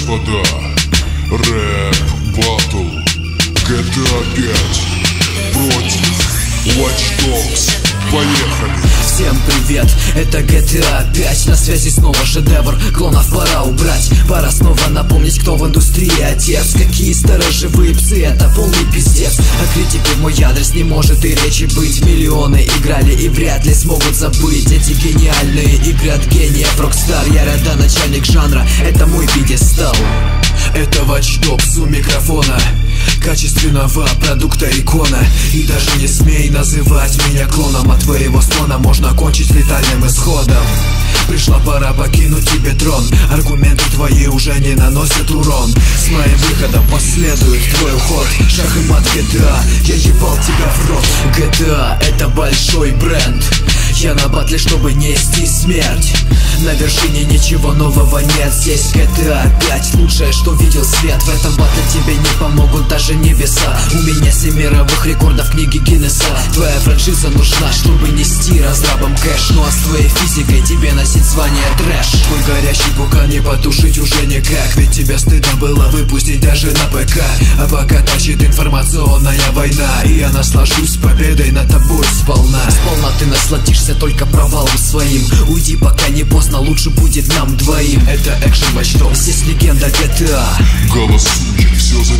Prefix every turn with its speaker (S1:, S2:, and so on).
S1: господа, рэп батл GTA 5 против Watch Dogs. Поехали!
S2: Всем привет, это GTA 5. На связи снова шедевр, клонов пора убрать. Пора снова напомнить, кто в индустрии отец. Какие сторожевые псы, это полный пиздец. О критике в мой адрес не может и речи быть. Миллионы играли и вряд ли смогут забыть эти гениальные игры от гениев Rockstar. Я родоначальник жанра, это мой пьедестал. Это Watch Dogs у микрофона, качественного продукта икона. И даже не смей называть меня клоном. От твоего склона можно кончить летальным исходом. Пришла пора покинуть тебе трон. Аргументы твои уже не наносят урон. С моим выходом последует твой уход. Шах и мат GTA, я ебал тебя в рот. GTA это большой бренд. Я на батле, чтобы нести смерть. На вершине ничего нового нет. Здесь GTA 5, лучшее, что видел свет. В этом батле тебе не помогут даже небеса. У меня 7 мировых рекордов книги Гиннесса. Твоя франшиза нужна, чтобы нести разрабам кэш. Ну а с твоей физикой тебе носить звание трэш. Твой горящий вулкан не потушить уже никак. Ведь тебя стыдно было выпустить даже на ПК. А пока тащит информационная война, и я наслажусь победой над тобой сполна. Сполна ты насладишься только провалом своим. Уйди, пока не поздно, лучше будет нам двоим. Это экшен Watch Dogs, здесь легенда GTA.
S1: Голосуйте, все за